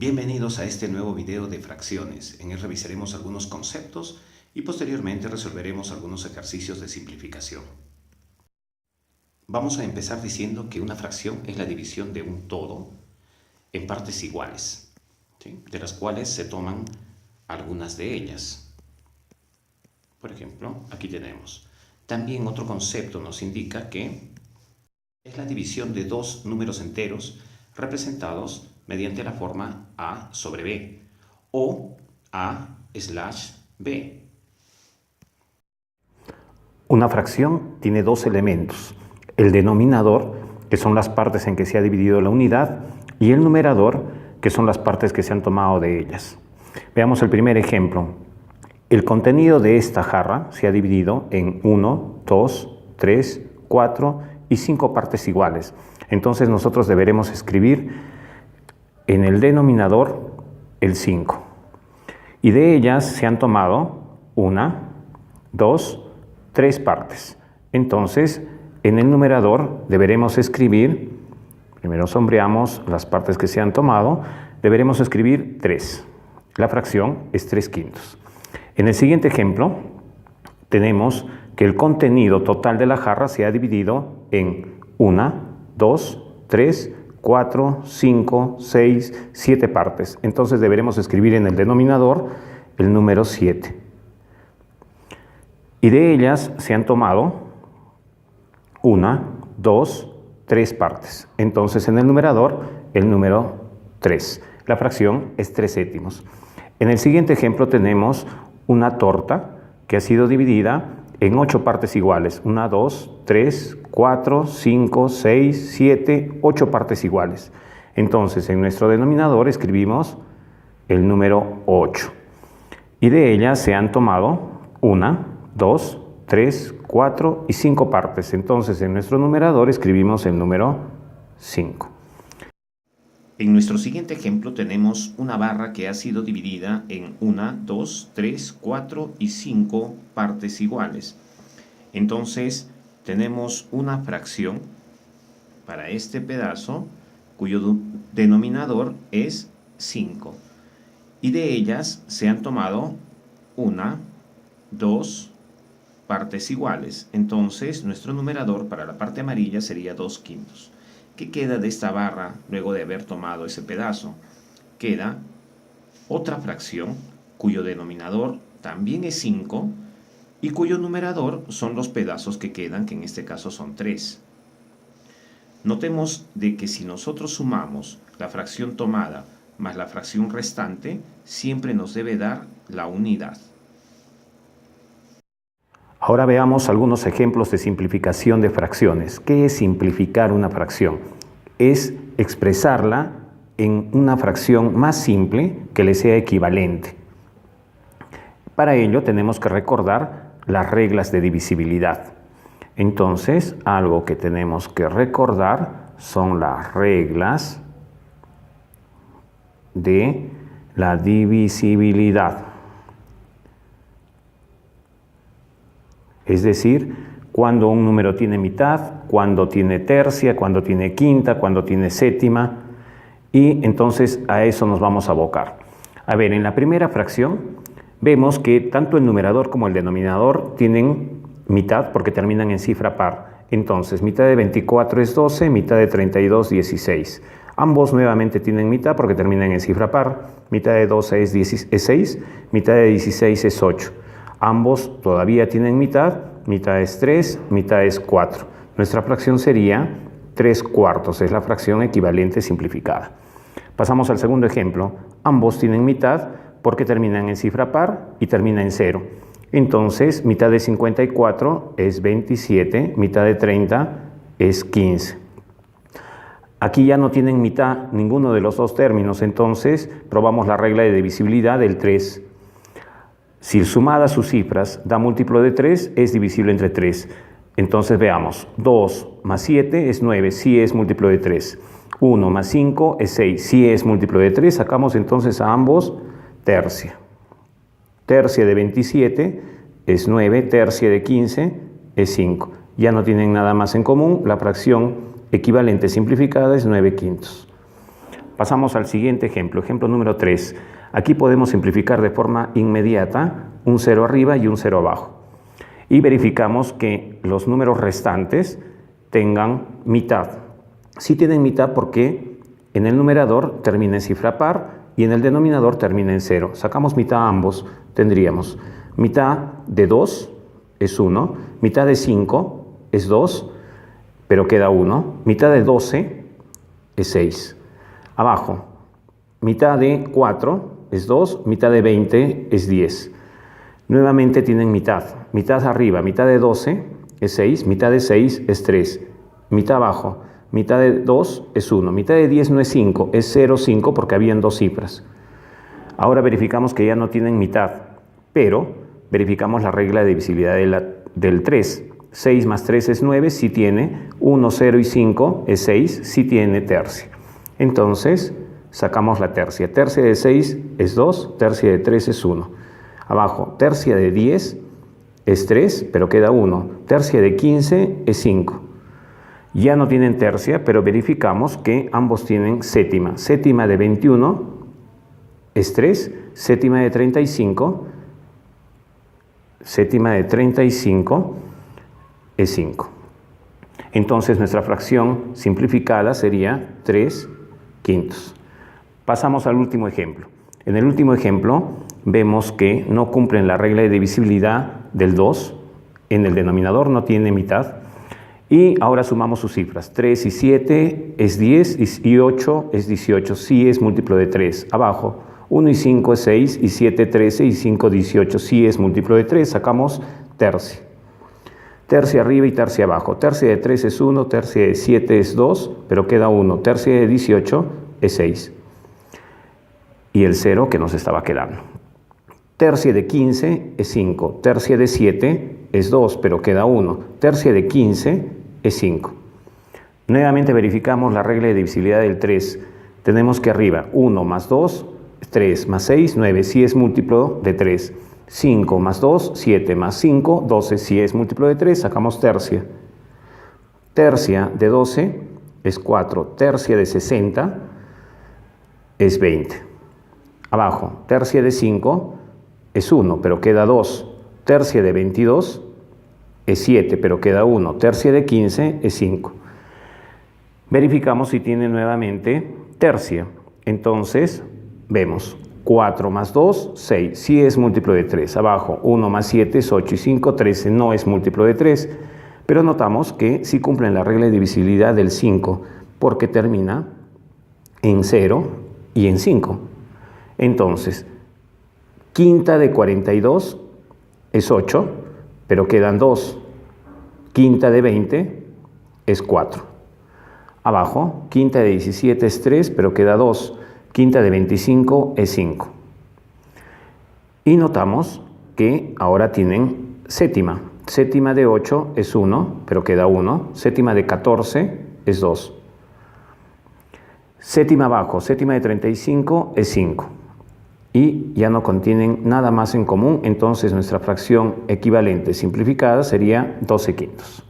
Bienvenidos a este nuevo video de fracciones. En él revisaremos algunos conceptos y posteriormente resolveremos algunos ejercicios de simplificación. Vamos a empezar diciendo que una fracción es la división de un todo en partes iguales, ¿sí? De las cuales se toman algunas de ellas. Por ejemplo, aquí tenemos. También otro concepto nos indica que es la división de dos números enteros representados mediante la forma a sobre b o a/b. Una fracción tiene dos elementos: el denominador, que son las partes en que se ha dividido la unidad, y el numerador, que son las partes que se han tomado de ellas. Veamos el primer ejemplo. El contenido de esta jarra se ha dividido en 1, 2, 3, 4 y 5 partes iguales. Entonces nosotros deberemos escribir en el denominador el 5. Y de ellas se han tomado 1, 2, 3 partes. Entonces, en el numerador deberemos escribir, primero sombreamos las partes que se han tomado, deberemos escribir 3. La fracción es 3/5. En el siguiente ejemplo, tenemos que el contenido total de la jarra se ha dividido en 1, 2, 3, 4, 5, 6, 7 partes. Entonces deberemos escribir en el denominador el número 7. Y de ellas se han tomado 1, 2, 3 partes. Entonces en el numerador el número 3. La fracción es 3/7. En el siguiente ejemplo tenemos una torta que ha sido dividida en 8 partes iguales. 1, 2, 3, 4, 5, 6, 7, 8 partes iguales. Entonces, en nuestro denominador escribimos el número 8. Y de ellas se han tomado 1, 2, 3, 4 y 5 partes. Entonces, en nuestro numerador escribimos el número 5. En nuestro siguiente ejemplo tenemos una barra que ha sido dividida en 1, 2, 3, 4 y 5 partes iguales. Entonces tenemos una fracción para este pedazo cuyo denominador es 5. Y de ellas se han tomado 1, 2 partes iguales. Entonces nuestro numerador para la parte amarilla sería 2/5. ¿Qué queda de esta barra luego de haber tomado ese pedazo? Queda otra fracción cuyo denominador también es 5 y cuyo numerador son los pedazos que quedan, que en este caso son 3. Notemos de que si nosotros sumamos la fracción tomada más la fracción restante, siempre nos debe dar la unidad. Ahora veamos algunos ejemplos de simplificación de fracciones. ¿Qué es simplificar una fracción? Es expresarla en una fracción más simple que le sea equivalente. Para ello tenemos que recordar las reglas de divisibilidad. Entonces, algo que tenemos que recordar son las reglas de la divisibilidad. Es decir, cuando un número tiene mitad, cuando tiene tercia, cuando tiene quinta, cuando tiene séptima, y entonces a eso nos vamos a abocar. A ver, en la primera fracción vemos que tanto el numerador como el denominador tienen mitad porque terminan en cifra par. Entonces, mitad de 24 es 12, mitad de 32, 16. Ambos nuevamente tienen mitad porque terminan en cifra par. Mitad de 12 es 6, mitad de 16 es 8. Ambos todavía tienen mitad, mitad es 3, mitad es 4. Nuestra fracción sería 3/4, es la fracción equivalente simplificada. Pasamos al segundo ejemplo. Ambos tienen mitad porque terminan en cifra par y termina en 0. Entonces, mitad de 54 es 27, mitad de 30 es 15. Aquí ya no tienen mitad ninguno de los dos términos, entonces probamos la regla de divisibilidad del 3. Si sumadas sus cifras da múltiplo de 3, es divisible entre 3. Entonces veamos, 2 más 7 es 9, sí es múltiplo de 3. 1 más 5 es 6, sí es múltiplo de 3. Sacamos entonces a ambos tercia. Tercia de 27 es 9, tercia de 15 es 5. Ya no tienen nada más en común, la fracción equivalente simplificada es 9/5. Pasamos al siguiente ejemplo, ejemplo número 3. Aquí podemos simplificar de forma inmediata un 0 arriba y un 0 abajo. Y verificamos que los números restantes tengan mitad. Sí tienen mitad porque en el numerador termina en cifra par y en el denominador termina en 0. Sacamos mitad a ambos, tendríamos mitad de 2 es 1, mitad de 5 es 2, pero queda 1, mitad de 12 es 6. Abajo, mitad de 4 es 2, mitad de 20 es 10. Nuevamente tienen mitad. Mitad arriba, mitad de 12 es 6, mitad de 6 es 3. Mitad abajo, mitad de 2 es 1. Mitad de 10 no es 5, es 0,5 porque habían dos cifras. Ahora verificamos que ya no tienen mitad, pero verificamos la regla de divisibilidad del 3. 6 más 3 es 9, sí tiene. 1, 0 y 5 es 6, sí tiene tercia. Entonces, sacamos la tercia. Tercia de 6 es 2, tercia de 3 es 1. Abajo, tercia de 10 es 3, pero queda 1. Tercia de 15 es 5. Ya no tienen tercia, pero verificamos que ambos tienen séptima. Séptima de 21 es 3, séptima de 35, séptima de 35 es 5. Entonces nuestra fracción simplificada sería 3 quintos. Pasamos al último ejemplo. En el último ejemplo vemos que no cumplen la regla de divisibilidad del 2. En el denominador no tiene mitad. Y ahora sumamos sus cifras. 3 y 7 es 10 y 8 es 18. Sí es múltiplo de 3. Abajo, 1 y 5 es 6 y 7 13 y 5 18. Sí es múltiplo de 3. Sacamos tercia. Tercia arriba y tercia abajo. Tercia de 3 es 1, tercia de 7 es 2, pero queda 1. Tercia de 18 es 6. Y el 0 que nos estaba quedando. Tercia de 15 es 5. Tercia de 7 es 2, pero queda 1. Tercia de 15 es 5. Nuevamente verificamos la regla de divisibilidad del 3. Tenemos que arriba 1 más 2, 3 más 6, 9. Sí es múltiplo de 3. 5 más 2, 7 más 5, 12. Si es múltiplo de 3, sacamos tercia. Tercia de 12 es 4. Tercia de 60 es 20. Abajo, tercia de 5 es 1, pero queda 2. Tercia de 22 es 7, pero queda 1. Tercia de 15 es 5. Verificamos si tiene nuevamente tercia. Entonces, vemos 4 más 2, 6. Sí es múltiplo de 3. Abajo, 1 más 7 es 8 y 5, 13. No es múltiplo de 3. Pero notamos que sí cumplen la regla de divisibilidad del 5, porque termina en 0 y en 5. Entonces, quinta de 42 es 8, pero quedan 2. Quinta de 20 es 4. Abajo, quinta de 17 es 3, pero queda 2. Quinta de 25 es 5. Y notamos que ahora tienen séptima. Séptima de 8 es 1, pero queda 1. Séptima de 14 es 2. Séptima abajo, séptima de 35 es 5. Y ya no contienen nada más en común, entonces nuestra fracción equivalente simplificada sería 12 quintos.